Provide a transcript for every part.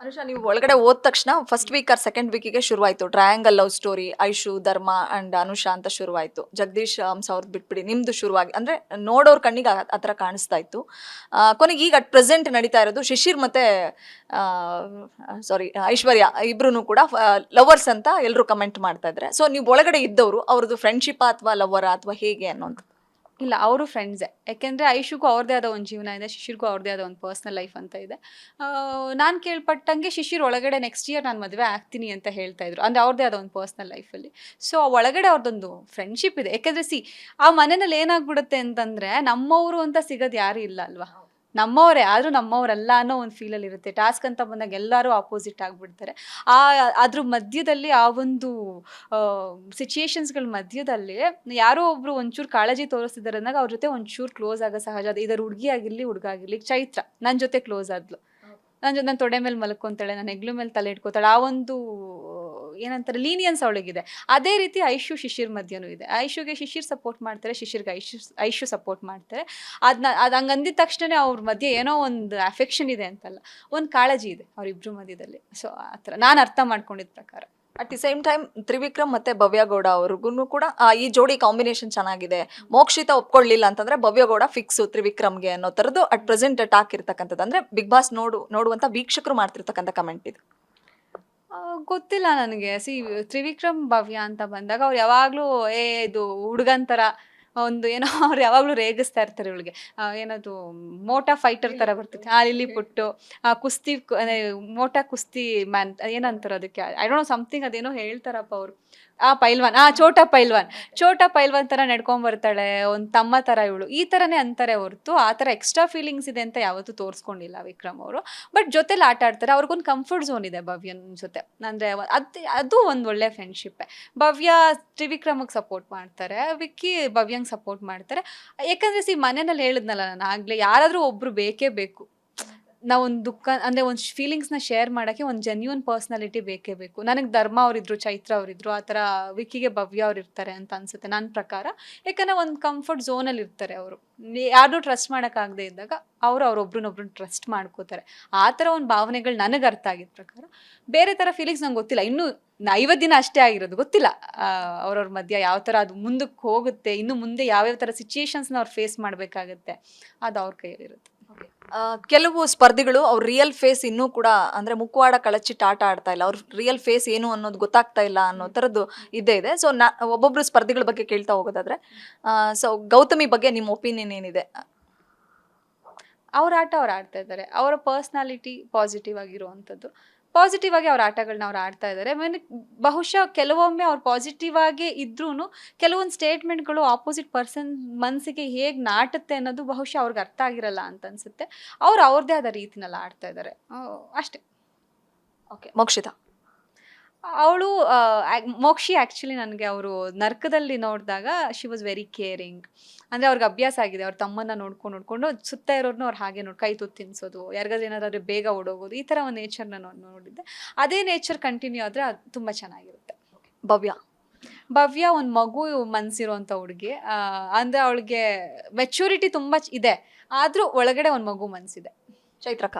ಅನುಷಾ, ನೀವು ಒಳಗಡೆ ಹೋದ ತಕ್ಷಣ ಫಸ್ಟ್ ವೀಕ್ ಆರ್ ಸೆಕೆಂಡ್ ವೀಕಿಗೆ ಶುರುವಾಯ್ತು ಟ್ರಯಾಂಗಲ್ ಲವ್ ಸ್ಟೋರಿ, ಐಶು, ಧರ್ಮ ಅಂಡ್ ಅನುಷಾ ಅಂತ ಶುರುವಾಯ್ತು. ಜಗದೀಶ್ ಹಂಸ ಅವ್ರದ್ದು ಬಿಟ್ಬಿಡಿ, ನಿಮ್ದು ಶುರುವಾಗಿ ಅಂದ್ರೆ ನೋಡೋರ್ ಕಣ್ಣಿಗೆ ಆ ಥರ ಕಾಣಿಸ್ತಾ ಇತ್ತು. ಕೊನೆಗೆ ಈಗ ಅಟ್ ಪ್ರೆಸೆಂಟ್ ನಡೀತಾ ಇರೋದು ಶಿಶಿರ್ ಮತ್ತೆ ಸಾರಿ ಐಶ್ವರ್ಯ ಇಬ್ರು ಕೂಡ ಲವರ್ಸ್ ಅಂತ ಎಲ್ಲರೂ ಕಮೆಂಟ್ ಮಾಡ್ತಾ ಇದ್ದಾರೆ. ಸೊ ನೀವು ಒಳಗಡೆ ಇದ್ದವರು ಅವ್ರದ್ದು ಫ್ರೆಂಡ್ಶಿಪ್ ಅಥವಾ ಲವರ ಅಥವಾ ಹೇಗೆ ಅನ್ನೋದು? ಇಲ್ಲ, ಅವರು ಫ್ರೆಂಡ್ಸೇ. ಯಾಕೆಂದರೆ ಐಶುಗೂ ಅವ್ರದ್ದೇ ಆದ ಒಂದು ಜೀವನ ಇದೆ, ಶಿಶಿರ್ಗೂ ಅವ್ರದ್ದೇ ಆದ ಒಂದು ಪರ್ಸ್ನಲ್ ಲೈಫ್ ಅಂತ ಇದೆ. ನಾನು ಕೇಳ್ಪಟ್ಟಂಗೆ ಶಿಶಿರ್ ಒಳಗಡೆ ನೆಕ್ಸ್ಟ್ ಇಯರ್ ನಾನು ಮದುವೆ ಆಗ್ತೀನಿ ಅಂತ ಹೇಳ್ತಾ ಇದ್ರು, ಅಂದರೆ ಅವ್ರದ್ದೇ ಆದ ಒಂದು ಪರ್ಸ್ನಲ್ ಲೈಫಲ್ಲಿ. ಸೊ ಒಳಗಡೆ ಅವ್ರದ್ದೊಂದು ಫ್ರೆಂಡ್ಶಿಪ್ ಇದೆ. ಯಾಕೆಂದರೆ ಆ ಮನೆಯಲ್ಲಿ ಏನಾಗ್ಬಿಡುತ್ತೆ ಅಂತಂದರೆ, ನಮ್ಮವರು ಅಂತ ಸಿಗೋದು ಯಾರು ಇಲ್ಲ ಅಲ್ವಾ. ನಮ್ಮವರೇ ಆದರೂ ನಮ್ಮವರಲ್ಲ ಅನ್ನೋ ಒಂದು ಫೀಲಲ್ಲಿ ಇರುತ್ತೆ. ಟಾಸ್ಕ್ ಅಂತ ಬಂದಾಗ ಎಲ್ಲರೂ ಆಪೋಸಿಟ್ ಆಗಿಬಿಡ್ತಾರೆ. ಅದ್ರ ಮಧ್ಯದಲ್ಲಿ ಆ ಒಂದು ಸಿಚುಯೇಷನ್ಸ್ಗಳ ಮಧ್ಯದಲ್ಲಿ ಯಾರೋ ಒಬ್ರು ಒಂಚೂರು ಕಾಳಜಿ ತೋರಿಸ್ತಿದ್ದಾರೆ ಅಂದಾಗ ಅವ್ರ ಜೊತೆ ಒಂಚೂರು ಕ್ಲೋಸ್ ಆಗೋ ಸಹಜ. ಅದು ಇದರ ಹುಡುಗಿ ಆಗಿರಲಿ ಹುಡುಗ ಆಗಿರಲಿ. ಚೈತ್ರ ನನ್ನ ಜೊತೆ ಕ್ಲೋಸ್ ಆದ್ಲು, ನನ್ನ ತೊಡೆ ಮೇಲೆ ಮಲ್ಕೊಂತಾಳೆ, ನನ್ನ ಹೆಗ್ಲು ಮೇಲೆ ತಲೆ ಇಟ್ಕೋತಾಳೆ. ಆ ಒಂದು ಏನಂತಾರೆ ಲೀನಿಯನ್ಸ್ ಅವಳಿಗಿದೆ. ಅದೇ ರೀತಿ ಐಶು ಶಿಶಿರ್ ಮಧ್ಯನೂ ಇದೆ. ಐಶುಗೆ ಶಿಶಿರ್ ಸಪೋರ್ಟ್ ಮಾಡ್ತಾರೆ, ಶಿಶಿರ್ಗೆ ಐಶು ಸಪೋರ್ಟ್ ಮಾಡ್ತಾರೆ. ಅದು ಹಂಗೆ ಅಂದಿದ ತಕ್ಷಣ ಅವ್ರ ಮಧ್ಯೆ ಏನೋ ಒಂದು ಅಫೆಕ್ಷನ್ ಇದೆ ಅಂತಲ್ಲ, ಒಂದು ಕಾಳಜಿ ಇದೆ ಅವರಿಬ್ರು ಮಧ್ಯದಲ್ಲಿ. ಸೊ ಆ ಥರ ನಾನು ಅರ್ಥ ಮಾಡ್ಕೊಂಡಿದ್ದ ಪ್ರಕಾರ. At the same time Trivikram ಮತ್ತೆ ಭವ್ಯಗೌಡ ಅವ್ರಿಗೂ ಕೂಡ ಈ ಜೋಡಿ ಕಾಂಬಿನೇಷನ್ ಚೆನ್ನಾಗಿದೆ. ಮೋಕ್ಷಿತ ಒಪ್ಕೊಳ್ಳಿಲ್ಲ ಅಂತಂದ್ರೆ ಭವ್ಯಗೌಡ ಫಿಕ್ಸು ತ್ರಿವಿಕ್ರಮ್ಗೆ ಅನ್ನೋ ಥರದ್ದು ಅಟ್ ಪ್ರೆಸೆಂಟ್ ಟಾಕ್ ಇರ್ತಕ್ಕಂಥದ್ದು. ಅಂದ್ರೆ ಬಿಗ್ ಬಾಸ್ ನೋಡುವಂತ ವೀಕ್ಷಕರು ಮಾಡ್ತಿರ್ತಕ್ಕಂಥ ಕಮೆಂಟ್ ಇದು. ಗೊತ್ತಿಲ್ಲ ನನಗೆ. ತ್ರಿವಿಕ್ರಮ್ ಭವ್ಯ ಅಂತ ಬಂದಾಗ ಅವ್ರು ಯಾವಾಗಲೂ ಇದು ಹುಡುಗನ್ ಥರ ಒಂದು ಏನೋ ಅವ್ರು ಯಾವಾಗಲೂ ರೇಗಿಸ್ತಾ ಇರ್ತಾರೆ ಇವಳಿಗೆ. ಏನದು ಮೋಟಾ ಫೈಟರ್ ಥರ ಬರ್ತೈತೆ, ಲಿಲ್ಲಿ ಪುಟ್ಟು, ಕುಸ್ತಿ ಮೋಟಾ ಕುಸ್ತಿ ಮ್ಯಾನ್ ಏನಂತಾರೆ ಅದಕ್ಕೆ, ಐ ಡೋಂಟ್ ನೋ ಸಮಥಿಂಗ್, ಅದೇನೋ ಹೇಳ್ತಾರಪ್ಪ ಅವರು. ಪೈಲ್ವಾನ್, ಛೋಟಾ ಪೈಲ್ವಾನ್ ಥರ ನಡ್ಕೊಂಬರ್ತಾಳೆ, ಒಂದು ತಮ್ಮ ಥರ ಇವಳು, ಈ ಥರನೇ ಅಂತಾರೆ ಹೊರತು ಆ ಥರ ಎಕ್ಸ್ಟ್ರಾ ಫೀಲಿಂಗ್ಸ್ ಇದೆ ಅಂತ ಯಾವತ್ತೂ ತೋರಿಸ್ಕೊಂಡಿಲ್ಲ ವಿಕ್ರಮ್ ಅವರು. ಬಟ್ ಜೊತೆಲಿ ಆಟ ಆಡ್ತಾರೆ. ಅವ್ರಿಗೊಂದು ಕಂಫರ್ಟ್ ಝೋನ್ ಇದೆ ಭವ್ಯನ ಜೊತೆ. ಅಂದರೆ ಅದು ಒಂದು ಒಳ್ಳೆ ಫ್ರೆಂಡ್ಶಿಪ್ಪೇ. ಭವ್ಯ ತ್ರಿವಿಕ್ರಮಿಗೆ ಸಪೋರ್ಟ್ ಮಾಡ್ತಾರೆ, ವಿಕ್ಕಿ ಭವ್ಯಂಗೆ ಸಪೋರ್ಟ್ ಮಾಡ್ತಾರೆ. ಯಾಕಂದರೆ ಮನೆಯಲ್ಲಿ ಹೇಳಿದ್ನಲ್ಲ ನಾನು ಆಗಲೇ, ಯಾರಾದರೂ ಒಬ್ಬರು ಬೇಕೇ ಬೇಕು. ನಾವು ಒಂದು ದುಃಖ ಅಂದರೆ ಒಂದು ಫೀಲಿಂಗ್ಸ್ನ ಶೇರ್ ಮಾಡೋಕ್ಕೆ ಒಂದು ಜೆನ್ಯೂನ್ ಪರ್ಸ್ನಾಲಿಟಿ ಬೇಕೇ ಬೇಕು. ನನಗೆ ಧರ್ಮ ಅವರಿದ್ರು, ಚೈತ್ರ ಅವರಿದ್ರು, ಆ ಥರ ವಿಕ್ಕಿಗೆ ಭವ್ಯ ಅವ್ರು ಇರ್ತಾರೆ ಅಂತ ಅನ್ಸುತ್ತೆ ನನ್ನ ಪ್ರಕಾರ. ಯಾಕಂದರೆ ಒಂದು ಕಂಫರ್ಟ್ ಝೋನಲ್ಲಿ ಇರ್ತಾರೆ ಅವರು. ಯಾರೂ ಟ್ರಸ್ಟ್ ಮಾಡೋಕ್ಕಾಗದೇ ಇದ್ದಾಗ ಅವ್ರೊಬ್ರನ್ನೊಬ್ರನ್ನ ಟ್ರಸ್ಟ್ ಮಾಡ್ಕೋತಾರೆ. ಆ ಥರ ಒಂದು ಭಾವನೆಗಳು ನನಗೆ ಅರ್ಥ ಆಗಿದ್ದ ಪ್ರಕಾರ. ಬೇರೆ ಥರ ಫೀಲಿಂಗ್ಸ್ ನಂಗೆ ಗೊತ್ತಿಲ್ಲ. ಇನ್ನೂ 50 ದಿನ ಅಷ್ಟೇ ಆಗಿರೋದು, ಗೊತ್ತಿಲ್ಲ ಅವ್ರವ್ರ ಮಧ್ಯ ಯಾವ ಥರ ಅದು ಮುಂದಕ್ಕೆ ಹೋಗುತ್ತೆ, ಇನ್ನು ಮುಂದೆ ಯಾವ್ಯಾವ ಥರ ಸಿಚುಯೇಷನ್ಸ್ನ ಅವ್ರು ಫೇಸ್ ಮಾಡಬೇಕಾಗತ್ತೆ, ಅದು ಅವ್ರ ಕೈಯಲ್ಲಿರುತ್ತೆ. ಕೆಲವು ಸ್ಪರ್ಧಿಗಳು ಅವ್ರ ರಿಯಲ್ ಫೇಸ್ ಇನ್ನೂ ಕೂಡ ಅಂದ್ರೆ ಮುಖವಾಡ ಕಳಚಿಟ್ಟು ಆಟ ಆಡ್ತಾ ಇಲ್ಲ, ಅವ್ರ ರಿಯಲ್ ಫೇಸ್ ಏನು ಅನ್ನೋದು ಗೊತ್ತಾಗ್ತಾ ಇಲ್ಲ ಅನ್ನೋ ಥರದ್ದು ಇದ್ದೇ ಇದೆ. ಸೊ ಒಬ್ಬೊಬ್ರು ಸ್ಪರ್ಧಿಗಳ ಬಗ್ಗೆ ಕೇಳ್ತಾ ಹೋಗೋದಾದ್ರೆ, ಸೊ ಗೌತಮಿ ಬಗ್ಗೆ ನಿಮ್ಮ ಒಪಿನಿಯನ್ ಏನಿದೆ? ಅವ್ರ ಆಟ ಅವ್ರು ಆಡ್ತಾ ಇದ್ದಾರೆ. ಅವರ ಪರ್ಸ್ನಾಲಿಟಿ ಪಾಸಿಟಿವ್ ಆಗಿರುವಂಥದ್ದು. ಪಾಸಿಟಿವ್ ಆಗಿ ಅವ್ರ ಆಟಗಳನ್ನ ಅವ್ರು ಆಡ್ತಾ ಇದ್ದಾರೆ. ಬಹುಶಃ ಕೆಲವೊಮ್ಮೆ ಅವ್ರು ಪಾಸಿಟಿವ್ ಆಗಿ ಇದ್ರೂ ಕೆಲವೊಂದು ಸ್ಟೇಟ್ಮೆಂಟ್ಗಳು ಆಪೋಸಿಟ್ ಪರ್ಸನ್ ಮನಸ್ಸಿಗೆ ಹೇಗೆ ನಾಟುತ್ತೆ ಅನ್ನೋದು ಬಹುಶಃ ಅವ್ರಿಗೆ ಅರ್ಥ ಆಗಿರಲ್ಲ ಅಂತ ಅನ್ಸುತ್ತೆ. ಅವ್ರು ಅವ್ರದ್ದೇ ಆದ ರೀತಿನಲ್ಲಿ ಆಡ್ತಾ ಇದ್ದಾರೆ ಅಷ್ಟೇ. ಓಕೆ, ಮೋಕ್ಷಿತಾ ಅವಳು ಮೋಕ್ಷಿ ಆ್ಯಕ್ಚುಲಿ ನನಗೆ ಅವರು ನರ್ಕದಲ್ಲಿ ನೋಡಿದಾಗ ಶಿ ವಾಸ್ ವೆರಿ ಕೇರಿಂಗ್. ಅಂದರೆ ಅವ್ರಿಗೆ ಅಭ್ಯಾಸ ಆಗಿದೆ, ಅವ್ರ ತಮ್ಮನ್ನ ನೋಡ್ಕೊಂಡು ಸುತ್ತ ಇರೋರ್ನು ಅವ್ರು ಹಾಗೆ ಕೈ ತುತ್ತು ತಿನ್ನಿಸೋದು, ಯಾರಿಗಾದ್ರೂ ಏನಾದರೂ ಬೇಗ ಓಡೋಗೋದು, ಈ ಥರ ಒಂದು ನೇಚರ್ನ ನೋಡಿದ್ದೆ. ಅದೇ ನೇಚರ್ ಕಂಟಿನ್ಯೂ ಆದರೆ ಅದು ತುಂಬ ಚೆನ್ನಾಗಿರುತ್ತೆ. ಭವ್ಯ ಒಂದು ಮಗು ಮನಸ್ಸಿರೋಂಥ ಹುಡುಗಿ. ಅಂದರೆ ಅವಳಿಗೆ ಮೆಚ್ಯೂರಿಟಿ ತುಂಬ ಇದೆ, ಆದರೂ ಒಳಗಡೆ ಒಂದು ಮಗು ಮನಸ್ಸಿದೆ. ಚೈತ್ರಕ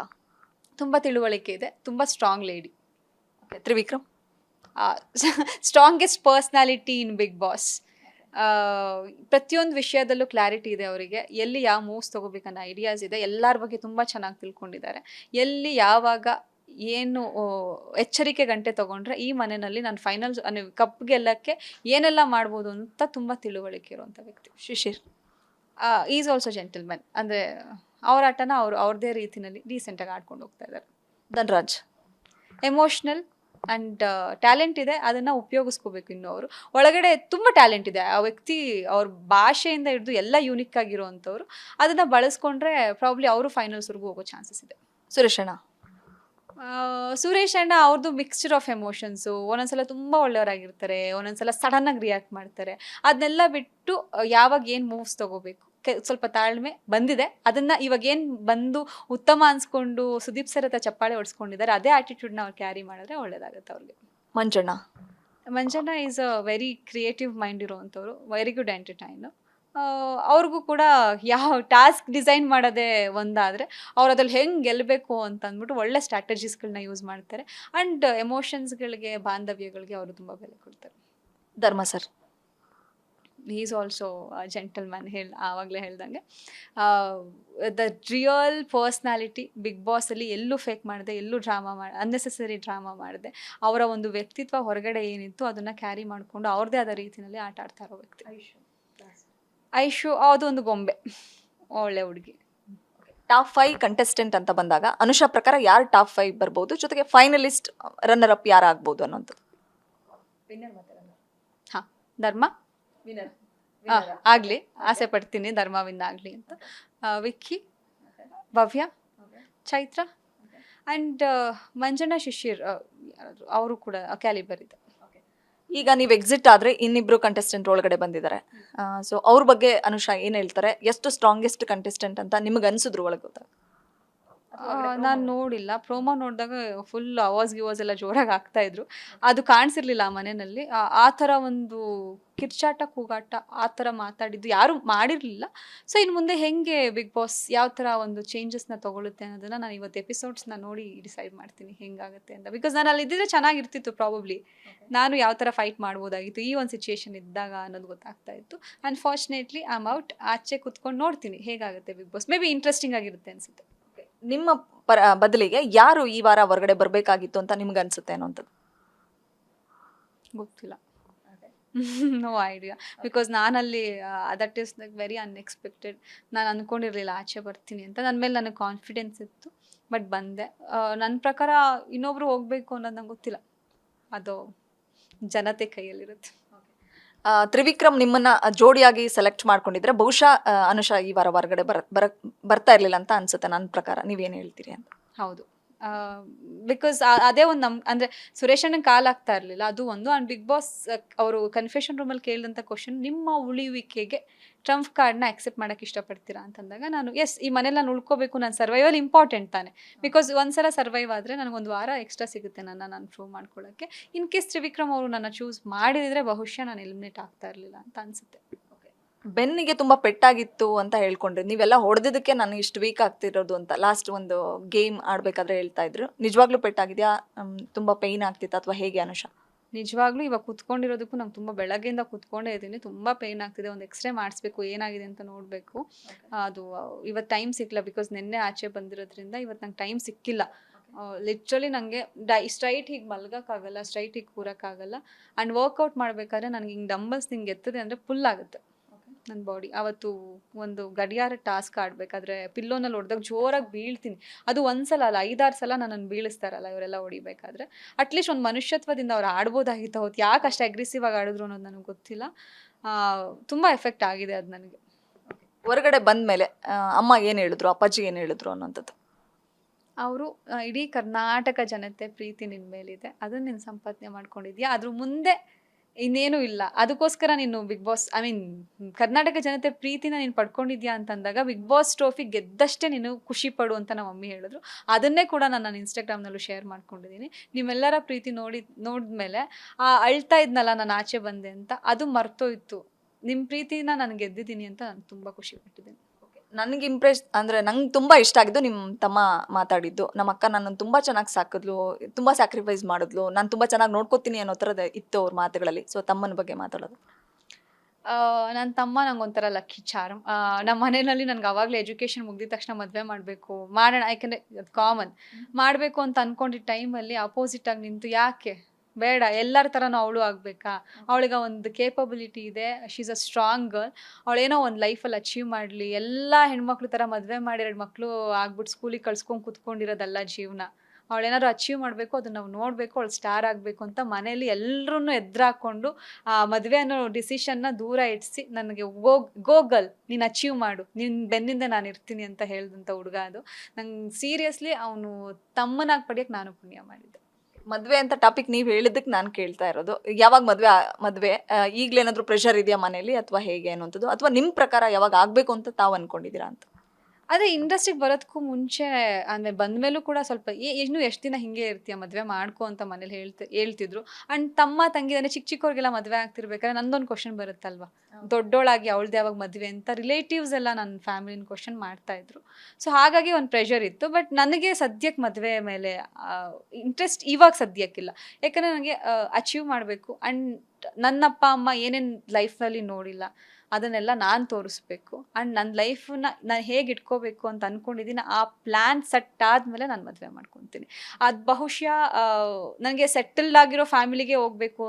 ತುಂಬ ತಿಳುವಳಿಕೆ ಇದೆ, ತುಂಬ strong lady. Trivikram strongest personality in Bigg Boss. ಪ್ರತಿಯೊಂದು ವಿಷಯದಲ್ಲೂ ಕ್ಲಾರಿಟಿ ಇದೆ ಅವರಿಗೆ. ಎಲ್ಲಿ ಯಾವ ಮೂವ್ಸ್ ತೊಗೋಬೇಕನ್ನೋ ಐಡಿಯಾಸ್ ಇದೆ. ಎಲ್ಲರ ಬಗ್ಗೆ ತುಂಬ ಚೆನ್ನಾಗಿ ತಿಳ್ಕೊಂಡಿದ್ದಾರೆ. ಎಲ್ಲಿ ಯಾವಾಗ ಏನು ಎಚ್ಚರಿಕೆ ಗಂಟೆ ತೊಗೊಂಡ್ರೆ ಈ ಮನೆಯಲ್ಲಿ ನಾನು ಫೈನಲ್ಸ್ ಕಪ್ ಗೆಲ್ಲಕ್ಕೆ ಏನೆಲ್ಲ ಮಾಡ್ಬೋದು ಅಂತ ತುಂಬ ತಿಳುವಳಿಕೆ ಇರುವಂಥ ವ್ಯಕ್ತಿ. Shishir is also gentleman. ಅಂದರೆ ಅವ್ರ ಆಟನ ಅವ್ರದ್ದೇ ರೀತಿಯಲ್ಲಿ ಡೀಸೆಂಟಾಗಿ ಆಡ್ಕೊಂಡು ಹೋಗ್ತಾ ಇದ್ದಾರೆ. ಧನ್ರಾಜ್ ಎಮೋಷ್ನಲ್ ಆ್ಯಂಡ್ ಟ್ಯಾಲೆಂಟ್ ಇದೆ, ಅದನ್ನು ಉಪಯೋಗಿಸ್ಕೋಬೇಕು. ಇನ್ನು ಅವರು ಒಳಗಡೆ ತುಂಬ ಟ್ಯಾಲೆಂಟ್ ಇದೆ ಆ ವ್ಯಕ್ತಿ. ಅವ್ರ ಭಾಷೆಯಿಂದ ಹಿಡಿದು ಎಲ್ಲ ಯೂನಿಕ್ ಆಗಿರುವಂಥವ್ರು. ಅದನ್ನು ಬಳಸ್ಕೊಂಡ್ರೆ ಪ್ರಾಬ್ಲಿ ಅವರು ಫೈನಲ್ಸ್ವರೆಗೂ ಹೋಗೋ ಚಾನ್ಸಸ್ ಇದೆ. ಸುರೇಶ್ ಅಣ್ಣ ಅವ್ರದ್ದು ಮಿಕ್ಸ್ಚರ್ ಆಫ್ ಎಮೋಷನ್ಸು. ಒಂದೊಂದ್ಸಲ ತುಂಬ ಒಳ್ಳೆಯವರಾಗಿರ್ತಾರೆ, ಒಂದೊಂದ್ಸಲ ಸಡನ್ನಾಗಿ ರಿಯಾಕ್ಟ್ ಮಾಡ್ತಾರೆ. ಅದನ್ನೆಲ್ಲ ಬಿಟ್ಟು ಯಾವಾಗ ಏನು ಮೂವ್ಸ್ ತೊಗೋಬೇಕು, ಸ್ವಲ್ಪ ತಾಳ್ಮೆ ಬಂದಿದೆ. ಅದನ್ನು ಇವಾಗ ಏನು ಬಂದು ಉತ್ತಮ ಅನ್ಸ್ಕೊಂಡು ಸುದೀಪ್ ಸರ್ ಹತ್ರ ಚಪ್ಪಾಳೆ ಹೊಡ್ಸ್ಕೊಂಡಿದ್ದಾರೆ, ಅದೇ ಆಟಿಟ್ಯೂಡ್ನ ಅವ್ರು ಕ್ಯಾರಿ ಮಾಡಿದ್ರೆ ಒಳ್ಳೇದಾಗುತ್ತೆ ಅವ್ರಿಗೆ. Manjanna is a very creative mind ಇರುವಂಥವ್ರು, ವೆರಿ ಗುಡ್ ಎಂಟರ್ಟೈನು. ಅವ್ರಿಗೂ ಕೂಡ ಯಾವ ಟಾಸ್ಕ್ ಡಿಸೈನ್ ಮಾಡೋದೇ ಒಂದಾದರೆ ಅವ್ರು ಅದ್ರಲ್ಲಿ ಹೆಂಗೆ ಗೆಲ್ಲಬೇಕು ಅಂತ ಅಂದ್ಬಿಟ್ಟು ಒಳ್ಳೆ ಸ್ಟ್ರಾಟಜೀಸ್ಗಳನ್ನ ಯೂಸ್ ಮಾಡ್ತಾರೆ. ಆ್ಯಂಡ್ ಎಮೋಷನ್ಸ್ಗಳಿಗೆ, ಬಾಂಧವ್ಯಗಳಿಗೆ ಅವರು ತುಂಬ ಬೆಲೆ ಕೊಡ್ತಾರೆ. ಧರ್ಮ ಸರ್. ಈಸ್ ಆಲ್ಸೋ ಜೆಂಟಲ್ಮ್ಯಾನ್, ಆವಾಗಲೇ ಹೇಳ್ದಂಗೆ ದ ರಿಯಲ್ ಪರ್ಸ್ನಾಲಿಟಿ ಬಿಗ್ ಬಾಸಲ್ಲಿ ಎಲ್ಲೂ ಫೇಕ್ ಮಾಡಿದೆ, ಎಲ್ಲೂ ಅನ್ನೆಸೆಸರಿ ಡ್ರಾಮಾ ಮಾಡಿದೆ. ಅವರ ಒಂದು ವ್ಯಕ್ತಿತ್ವ ಹೊರಗಡೆ ಏನಿತ್ತು ಅದನ್ನು ಕ್ಯಾರಿ ಮಾಡಿಕೊಂಡು ಅವ್ರದ್ದೇ ಆದ ರೀತಿಯಲ್ಲಿ ಆಟ ಆಡ್ತಾ ಇರೋ ವ್ಯಕ್ತಿ. ಐಶು ಅದು ಒಂದು ಗೊಂಬೆ, ಒಳ್ಳೆ ಹುಡುಗಿ. ಟಾಪ್ 5 ಕಂಟೆಸ್ಟೆಂಟ್ ಅಂತ ಬಂದಾಗ ಅನುಷಾ ಪ್ರಕಾರ ಯಾರು ಟಾಪ್ 5 ಬರ್ಬೋದು, ಜೊತೆಗೆ ಫೈನಲಿಸ್ಟ್ ರನ್ನರ್ ಅಪ್ ಯಾರು ಆಗ್ಬೋದು ಅನ್ನೋಂಥದ್ದು? ಹಾಂ, ಧರ್ಮ ಆಗಲಿ, ಆಸೆ ಪಡ್ತೀನಿ ಧರ್ಮ ವಿನ್ ಆಗಲಿ ಅಂತ. ವಿಕ್ಕಿ, ಭವ್ಯ, ಚೈತ್ರ ಆ್ಯಂಡ್ ಮಂಜಣ್ಣ, ಶಿಶಿರ್, ಅವರು ಕೂಡ ಕ್ಯಾಲಿಬರ್ ಇದೆ. ಈಗ ನೀವು ಎಕ್ಸಿಟ್ ಆದರೆ ಇನ್ನಿಬ್ರು ಕಂಟೆಸ್ಟೆಂಟ್ ಒಳಗಡೆ ಬಂದಿದ್ದಾರೆ. ಸೊ ಅವ್ರ ಬಗ್ಗೆ ಅನುಷಾ ಏನು ಹೇಳ್ತಾರೆ? ಎಷ್ಟು ಸ್ಟ್ರಾಂಗೆಸ್ಟ್ ಕಂಟೆಸ್ಟೆಂಟ್ ಅಂತ ನಿಮ್ಗೆ ಅನ್ಸಿದ್ರು ಒಳಗೆ ಗೊತ್ತಾಗ? ನಾನು ನೋಡಿಲ್ಲ, ಪ್ರೋಮೋ ನೋಡಿದಾಗ ಫುಲ್ ಅವಾಜ್ ಗಿವಾಜ್ ಎಲ್ಲ ಜೋರಾಗಿ ಆಗ್ತಾ ಇದ್ರು. ಅದು ಕಾಣಿಸಿರ್ಲಿಲ್ಲ ಆ ಮನೆಯಲ್ಲಿ. ಆ ಥರ ಒಂದು ಕಿರ್ಚಾಟ, ಕೂಗಾಟ, ಆ ಥರ ಮಾತಾಡಿದ್ದು ಯಾರು ಮಾಡಿರಲಿಲ್ಲ. ಸೊ ಇನ್ನು ಮುಂದೆ ಹೆಂಗೆ ಬಿಗ್ ಬಾಸ್ ಯಾವ ಥರ ಒಂದು ಚೇಂಜಸ್ನ ತೊಗೊಳುತ್ತೆ ಅನ್ನೋದನ್ನು ನಾನು ಇವತ್ತು ಎಪಿಸೋಡ್ಸ್ನ ನೋಡಿ ಡಿಸೈಡ್ ಮಾಡ್ತೀನಿ ಹೆಂಗಾಗುತ್ತೆ ಅಂತ. ಬಿಕಾಸ್ ನಾನು ಅಲ್ಲಿ ಇದ್ದಿದ್ರೆ ಚೆನ್ನಾಗಿರ್ತಿತ್ತು ಪ್ರಾಬಬ್ಲಿ. ನಾನು ಯಾವ ಥರ ಫೈಟ್ ಮಾಡ್ಬೋದಾಗಿತ್ತು ಈ ಒಂದು ಸಿಚುಯೇಷನ್ ಇದ್ದಾಗ ಅನ್ನೋದು ಗೊತ್ತಾಗ್ತಾ ಇತ್ತು. Unfortunately I am out. ಆಚೆ ಕುತ್ಕೊಂಡು ನೋಡ್ತೀನಿ ಹೇಗಾಗುತ್ತೆ Bigg Boss. May be interesting ಆಗಿರುತ್ತೆ ಅನಿಸುತ್ತೆ. ನಿಮ್ಮ ಬದಲಿಗೆ ಯಾರು ಈ ವಾರ ಹೊರಗಡೆ ಬರಬೇಕಾಗಿತ್ತು ಅಂತ ನಿಮ್ಗೆ ಅನ್ಸುತ್ತೆ ಅನ್ನೋಂಥದ್ದು? ಗೊತ್ತಿಲ್ಲ, ನೋ ಐಡಿಯಾ. ಬಿಕಾಸ್ ನಾನಲ್ಲಿ that is like very unexpected. ನಾನು ಅಂದ್ಕೊಂಡಿರಲಿಲ್ಲ ಆಚೆ ಬರ್ತೀನಿ ಅಂತ. ನನ್ನ ಮೇಲೆ ನನಗೆ ಕಾನ್ಫಿಡೆನ್ಸ್ ಇತ್ತು, ಬಟ್ ಬಂದೆ. ನನ್ನ ಪ್ರಕಾರ ಇನ್ನೊಬ್ರು ಹೋಗಬೇಕು ಅನ್ನೋದು ನಂಗೆ ಗೊತ್ತಿಲ್ಲ, ಅದು ಜನತೆ ಕೈಯಲ್ಲಿರುತ್ತೆ. ತ್ರಿವಿಕ್ರಮ್ ನಿಮ್ಮನ್ನ ಜೋಡಿಯಾಗಿ ಸೆಲೆಕ್ಟ್ ಮಾಡ್ಕೊಂಡಿದ್ರೆ ಬಹುಶಃ ಅನುಷಾ ಈ ವಾರ ಹೊರಗಡೆ ಬರ್ತಾ ಇರ್ಲಿಲ್ಲ ಅಂತ ಅನ್ಸುತ್ತೆ ನನ್ನ ಪ್ರಕಾರ. ನೀವೇನು ಹೇಳ್ತೀರಿ ಅಂತ? ಹೌದು, ಬಿಕಾಸ್ ಅದೇ ಒಂದು ಅಂದರೆ ಸುರೇಶ್ ಅಣ್ಣಂಗೆ ಕಾಲ್ ಆಗ್ತಾ ಇರಲಿಲ್ಲ, ಅದು ಒಂದು. ಆ್ಯಂಡ್ ಬಿಗ್ ಬಾಸ್ ಅವರು ಕನ್ಫೆಷನ್ ರೂಮಲ್ಲಿ ಕೇಳಿದಂಥ ಕ್ವಶನ್, ನಿಮ್ಮ ಉಳಿಯುವಿಕೆಗೆ ಟ್ರಂಪ್ ಕಾರ್ಡ್ನ ಆಕ್ಸೆಪ್ಟ್ ಮಾಡೋಕ್ಕೆ ಇಷ್ಟಪಡ್ತೀರಾ ಅಂತಂದಾಗ ನಾನು ಎಸ್, ಈ ಮನೇಲಿ ನಾನು ಉಳ್ಕೋಬೇಕು, ನನ್ನ ಸರ್ವೈವಲ್ ಇಂಪಾರ್ಟೆಂಟ್ ತಾನೆ. ಬಿಕಾಸ್ ಒಂದ್ಸಲ ಸರ್ವೈವ್ ಆದರೆ ನನಗೊಂದು ವಾರ ಎಕ್ಸ್ಟ್ರಾ ಸಿಗುತ್ತೆ ನಾನು ಪ್ರೂವ್ ಮಾಡ್ಕೊಳ್ಳೋಕ್ಕೆ. ಇನ್ ಕೇಸ್ ತ್ರಿವಿಕ್ರಮ್ ಅವರು ನನ್ನ ಚೂಸ್ ಮಾಡಿದರೆ ಬಹುಶಃ ನಾನು ಎಲಿಮಿನೇಟ್ ಆಗ್ತಾ ಇರಲಿಲ್ಲ ಅಂತ ಅನಿಸುತ್ತೆ. ಬೆನ್ನಿಗೆ ತುಂಬಾ ಪೆಟ್ಟಾಗಿತ್ತು ಅಂತ ಹೇಳ್ಕೊಂಡ್ರಿ. ನೀವೆಲ್ಲ ಹೊಡೆದಿದ್ದಕ್ಕೆ ನಾನು ಇಷ್ಟು ವೀಕ್ ಆಗ್ತಿರೋದು ಅಂತ ಲಾಸ್ಟ್ ಒಂದು ಗೇಮ್ ಆಡ್ಬೇಕಾದ್ರೆ ಹೇಳ್ತಾ ಇದ್ರು. ನಿಜವಾಗ್ಲೂ ಪೆಟ್ಟಾಗಿದೆಯಾ? ತುಂಬಾ ಪೇಯ್ನ್ ಆಗ್ತಿತ್ತು ಅಥವಾ ಹೇಗೆ ಅನುಷಾ? ನಿಜವಾಗ್ಲೂ ಇವಾಗ ಕುತ್ಕೊಂಡಿರೋದಕ್ಕೂ ನಂಗೆ ತುಂಬ ಬೆಳಗ್ಗೆಯಿಂದ ಕುತ್ಕೊಂಡೇ ಇದ್ದೀನಿ, ತುಂಬ ಪೇಯ್ನ್ ಆಗ್ತಿದೆ. ಒಂದು ಎಕ್ಸ್ರೇ ಮಾಡಿಸ್ಬೇಕು, ಏನಾಗಿದೆ ಅಂತ ನೋಡಬೇಕು. ಅದು ಇವತ್ತು ಟೈಮ್ ಸಿಕ್ಕಿಲ್ಲ, ಬಿಕಾಸ್ ನಿನ್ನೆ ಆಚೆ ಬಂದಿರೋದ್ರಿಂದ ಇವತ್ತು ನಂಗೆ ಟೈಮ್ ಸಿಕ್ಕಿಲ್ಲ. ಲಿಟ್ರಲಿ ನನಗೆ ಸ್ಟ್ರೈಟ್ ಹೀಗೆ ಮಲ್ಗೋಕ್ಕಾಗಲ್ಲ, ಸ್ಟ್ರೈಟ್ ಹೀಗೆ ಕೂರೋಕ್ಕಾಗಲ್ಲ. ಆ್ಯಂಡ್ ವರ್ಕೌಟ್ ಮಾಡಬೇಕಾದ್ರೆ ನನಗೆ ಹಿಂಗೆ ಡಂಬಲ್ಸ್ ಹಿಂಗೆ ಎತ್ತದೆ ಅಂದರೆ ಫುಲ್ ಆಗುತ್ತೆ ನನ್ನ ಬಾಡಿ. ಅವತ್ತು ಒಂದು ಗಡಿಯಾರ ಟಾಸ್ಕ್ ಆಡಬೇಕಾದ್ರೆ ಪಿಲ್ಲೋನಲ್ಲಿ ಹೊಡೆದಾಗ ಜೋರಾಗಿ ಬೀಳ್ತೀನಿ. ಅದು ಒಂದ್ಸಲ ಅಲ್ಲ, 5-6 ಸಲ ನನ್ನನ್ನು ಬೀಳಿಸ್ತಾರಲ್ಲ ಇವರೆಲ್ಲ ಹೊಡಿಬೇಕಾದ್ರೆ. ಅಟ್ಲೀಸ್ಟ್ ಒಂದು ಮನುಷ್ಯತ್ವದಿಂದ ಅವ್ರು ಆಡ್ಬೋದಾಗಿತ್ತು. ಅವತ್ತು ಯಾಕೆ ಅಷ್ಟು ಅಗ್ರೆಸಿವ್ ಆಗಿ ಆಡಿದ್ರು ಅನ್ನೋದು ನನಗೆ ಗೊತ್ತಿಲ್ಲ. ತುಂಬ ಎಫೆಕ್ಟ್ ಆಗಿದೆ ಅದು ನನಗೆ. ಹೊರಗಡೆ ಬಂದ ಮೇಲೆ ಅಮ್ಮ ಏನು ಹೇಳಿದ್ರು, ಅಪ್ಪಾಜಿ ಏನು ಹೇಳಿದ್ರು ಅನ್ನೋಂಥದ್ದು? ಅವರು ಇಡೀ ಕರ್ನಾಟಕ ಜನತೆ ಪ್ರೀತಿ ನಿನ್ನ ಮೇಲಿದೆ, ಅದನ್ನು ನೀನು ಸಂಪಾದನೆ ಮಾಡ್ಕೊಂಡಿದ್ಯಾ, ಅದ್ರ ಮುಂದೆ ಇನ್ನೇನು ಇಲ್ಲ. ಅದಕ್ಕೋಸ್ಕರ ನೀನು ಬಿಗ್ ಬಾಸ್ ಕರ್ನಾಟಕ ಜನತೆ ಪ್ರೀತಿನ ನೀನು ಪಡ್ಕೊಂಡಿದ್ಯಾ ಅಂತಂದಾಗ ಬಿಗ್ ಬಾಸ್ ಟ್ರೋಫಿ ಗೆದ್ದಷ್ಟೇ ನೀನು ಖುಷಿ ಪಡು ಅಂತ ನಮ್ಮ ಮಮ್ಮಿ ಹೇಳಿದ್ರು. ಅದನ್ನೇ ಕೂಡ ನಾನು ನನ್ನ ಇನ್ಸ್ಟಾಗ್ರಾಮ್ನಲ್ಲೂ ಶೇರ್ ಮಾಡ್ಕೊಂಡಿದ್ದೀನಿ. ನಿಮ್ಮೆಲ್ಲರ ಪ್ರೀತಿ ನೋಡಿದ್ಮೇಲೆ ಅಳ್ತಾ ಇದ್ನಲ್ಲ ನಾನು ಆಚೆ ಬಂದೆ ಅಂತ, ಅದು ಮರ್ತೋಯ್ತು. ನಿಮ್ಮ ಪ್ರೀತಿನ ನಾನು ಗೆದ್ದಿದ್ದೀನಿ ಅಂತ ನಾನು ತುಂಬ ಖುಷಿ ಪಟ್ಟಿದ್ದೀನಿ. ನನಗೆ ನಂಗೆ ತುಂಬ ಇಷ್ಟ ಆಗಿದ್ದು ನಿಮ್ಮ ತಮ್ಮ ಮಾತಾಡಿದ್ದು. ನಮ್ಮ ಅಕ್ಕ ನನ್ನನ್ನು ತುಂಬ ಚೆನ್ನಾಗಿ ಸಾಕಿದ್ಲು, ತುಂಬ ಸ್ಯಾಕ್ರಿಫೈಸ್ ಮಾಡಿದ್ಲು, ನಾನು ತುಂಬ ಚೆನ್ನಾಗಿ ನೋಡ್ಕೋತೀನಿ ಅನ್ನೋ ಥರದ ಇತ್ತು ಅವ್ರ ಮಾತುಗಳಲ್ಲಿ. ಸೊ ತಮ್ಮನ ಬಗ್ಗೆ ಮಾತಾಡೋದು? ನನ್ನ ತಮ್ಮ ನಂಗೊಂಥರ ಲಕ್ಕಿ ಚಾರ್ಮ್. ನಮ್ಮ ಮನೆಯಲ್ಲಿ ನನಗೆ ಆವಾಗಲೇ ಎಜುಕೇಷನ್ ಮುಗಿದ ತಕ್ಷಣ ಮದುವೆ ಮಾಡೋಣ, ಯಾಕೆಂದರೆ ಅದು ಕಾಮನ್, ಮಾಡಬೇಕು ಅಂತ ಅಂದ್ಕೊಂಡಿದ್ದ ಟೈಮಲ್ಲಿ ಅಪೋಸಿಟಾಗಿ ನಿಂತು ಯಾಕೆ ಬೇಡ, ಎಲ್ಲರ ಥರನೂ ಅವಳು ಆಗಬೇಕಾ, ಅವಳಿಗೆ ಒಂದು ಕೇಪಬಿಲಿಟಿ ಇದೆ, she is a strong girl, ಅವಳೇನೋ ಒಂದು ಲೈಫಲ್ಲಿ ಅಚೀವ್ ಮಾಡಲಿ. ಎಲ್ಲ ಹೆಣ್ಮಕ್ಳು ಥರ ಮದುವೆ ಮಾಡಿ 2 ಮಕ್ಕಳು ಆಗ್ಬಿಟ್ಟು ಸ್ಕೂಲಿಗೆ ಕಳ್ಸ್ಕೊಂಡು ಕುತ್ಕೊಂಡಿರೋದಲ್ಲ ಜೀವನ. ಅವಳೇನಾದ್ರು ಅಚೀವ್ ಮಾಡಬೇಕು, ಅದನ್ನು ನಾವು ನೋಡಬೇಕು, ಅವಳು ಸ್ಟಾರ್ ಆಗಬೇಕು ಅಂತ ಮನೇಲಿ ಎಲ್ಲರೂ ಎದುರಾಕೊಂಡು ಆ ಮದುವೆ ಅನ್ನೋ ಡಿಸಿಷನ್ನ ದೂರ ಇಡಿಸಿ ನನಗೆ ಗರ್ಲ್ ನೀನು ಅಚೀವ್ ಮಾಡು, ನಿನ್ನ ಬೆನ್ನಿಂದ ನಾನು ಇರ್ತೀನಿ ಅಂತ ಹೇಳಿದಂಥ ಹುಡುಗ ಅದು. ನಂಗೆ ಸೀರಿಯಸ್ಲಿ ಅವನು ತಮ್ಮನಾಗಿ ಪಡೆಯೋಕ್ಕೆ ನಾನು ಪುಣ್ಯ ಮಾಡಿದ್ದೆ. ಮದುವೆ ಅಂತ ಟಾಪಿಕ್ ನೀವು ಹೇಳಿದ್ದಕ್ಕೆ ನಾನು ಕೇಳ್ತಾ ಇರೋದು, ಯಾವಾಗ ಮದುವೆ ಈಗಲೇನಾದರೂ ಪ್ರೆಷರ್ ಇದೆಯಾ ಮನೇಲಿ ಅಥವಾ ಹೇಗೆ ಅನ್ನೋಂಥದ್ದು, ಅಥವಾ ನಿಮ್ಮ ಪ್ರಕಾರ ಯಾವಾಗ ಆಗಬೇಕು ಅಂತ ತಾವು ಅಂದ್ಕೊಂಡಿದ್ದೀರಾ ಅಂತ? ಅದೇ ಇಂಡಸ್ಟ್ರಿಗೆ ಬರೋದಕ್ಕೂ ಮುಂಚೆ ಅಂದರೆ ಬಂದಮೇಲೂ ಕೂಡ ಸ್ವಲ್ಪ ಇನ್ನು ಎಷ್ಟು ದಿನ ಹಿಂಗೆ ಇರ್ತೀಯ, ಮದುವೆ ಮಾಡ್ಕೊ ಅಂತ ಮನೇಲಿ ಹೇಳ್ತಿದ್ರು. ಆ್ಯಂಡ್ ತಮ್ಮ ತಂಗಿ ಅಂದರೆ ಚಿಕ್ಕವ್ರಿಗೆಲ್ಲ ಮದುವೆ ಆಗ್ತಿರ್ಬೇಕಾದ್ರೆ ನಂದೊಂದು ಕ್ವಶನ್ ಬರುತ್ತಲ್ವ, ದೊಡ್ಡೋಳಾಗಿ ಅವಳ್ದು ಯಾವಾಗ ಮದುವೆ ಅಂತ ರಿಲೇಟಿವ್ಸ್ ಎಲ್ಲ ನನ್ನ ಫ್ಯಾಮಿಲಿನ ಕ್ವಶನ್ ಮಾಡ್ತಾಯಿದ್ರು. ಸೊ ಹಾಗಾಗಿ ಒಂದು ಪ್ರೆಷರ್ ಇತ್ತು. ಬಟ್ ನನಗೆ ಸದ್ಯಕ್ಕೆ ಮದುವೆ ಮೇಲೆ ಇಂಟ್ರೆಸ್ಟ್ ಇವಾಗ ಸದ್ಯಕ್ಕಿಲ್ಲ. ಯಾಕಂದರೆ ನನಗೆ ಅಚೀವ್ ಮಾಡಬೇಕು. ಆ್ಯಂಡ್ ನನ್ನ ಅಪ್ಪ ಅಮ್ಮ ಏನೇನು ಲೈಫಲ್ಲಿ ನೋಡಿಲ್ಲ ಅದನ್ನೆಲ್ಲ ನಾನು ತೋರಿಸ್ಬೇಕು. ಆ್ಯಂಡ್ ನನ್ನ ಲೈಫನ್ನ ನಾನು ಹೇಗೆ ಇಟ್ಕೋಬೇಕು ಅಂತ ಅಂದ್ಕೊಂಡಿದ್ದೀನಿ, ಆ ಪ್ಲ್ಯಾನ್ ಸೆಟ್ ಆದಮೇಲೆ ನಾನು ಮದುವೆ ಮಾಡ್ಕೊತೀನಿ. ಅದು ಬಹುಶಃ ನನಗೆ ಸೆಟಲ್ಡ್ ಆಗಿರೋ ಫ್ಯಾಮಿಲಿಗೆ ಹೋಗಬೇಕು,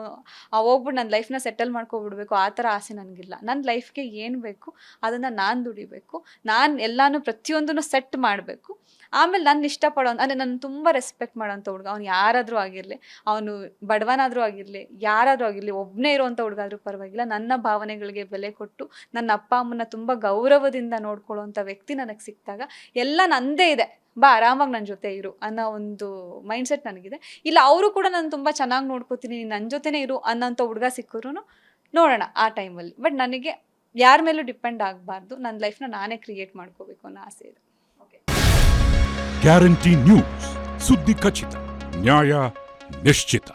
ಹೋಗ್ಬಿಟ್ಟು ನನ್ನ ಲೈಫ್ನ ಸೆಟಲ್ ಮಾಡ್ಕೊಬಿಡ್ಬೇಕು ಆ ಥರ ಆಸೆ ನನಗಿಲ್ಲ. ನನ್ನ ಲೈಫ್ಗೆ ಏನು ಬೇಕು ಅದನ್ನು ನಾನು ದುಡಿಬೇಕು, ನಾನು ಎಲ್ಲನೂ ಪ್ರತಿಯೊಂದನ್ನು ಸೆಟ್ ಮಾಡಬೇಕು. ಆಮೇಲೆ ನನ್ನ ಇಷ್ಟಪಡೋ ಅಂದರೆ ನಾನು ತುಂಬ ರೆಸ್ಪೆಕ್ಟ್ ಮಾಡೋಂಥ ಹುಡುಗ, ಅವ್ನು ಯಾರಾದರೂ ಆಗಿರಲಿ, ಅವನು ಬಡವನಾದರೂ ಆಗಿರಲಿ, ಯಾರಾದರೂ ಆಗಿರಲಿ, ಒಬ್ಬನೇ ಇರೋವಂಥ ಹುಡುಗಾದ್ರೂ ಪರವಾಗಿಲ್ಲ, ನನ್ನ ಭಾವನೆಗಳಿಗೆ ಬೆಲೆ ಕೊಟ್ಟು ನನ್ನ ಅಪ್ಪ ಅಮ್ಮನ ತುಂಬ ಗೌರವದಿಂದ ನೋಡ್ಕೊಳ್ಳೋವಂಥ ವ್ಯಕ್ತಿ ನನಗೆ ಸಿಕ್ಕಿದಾಗ ಎಲ್ಲ ನಂದೇ ಇದೆ, ಬಾ ಆರಾಮಾಗಿ ನನ್ನ ಜೊತೆ ಇರು ಅನ್ನೋ ಒಂದು ಮೈಂಡ್ಸೆಟ್ ನನಗಿದೆ. ಇಲ್ಲ ಅವರು ಕೂಡ ನಾನು ತುಂಬ ಚೆನ್ನಾಗಿ ನೋಡ್ಕೋತೀನಿ, ನನ್ನ ಜೊತೆನೇ ಇರು ಅನ್ನೋಂಥ ಹುಡುಗ ಸಿಕ್ಕರೂ ನೋಡೋಣ ಆ ಟೈಮಲ್ಲಿ. ಬಟ್ ನನಗೆ ಯಾರ ಮೇಲೂ ಡಿಪೆಂಡ್ ಆಗಬಾರ್ದು, ನನ್ನ ಲೈಫ್ನ ನಾನೇ ಕ್ರಿಯೇಟ್ ಮಾಡ್ಕೋಬೇಕು ಅನ್ನೋ ಆಸೆ ಇದೆ. ಗ್ಯಾರಂಟಿ ನ್ಯೂಸ್, ಸುದ್ದಿ ಖಚಿತ, ನ್ಯಾಯ ನಿಶ್ಚಿತ.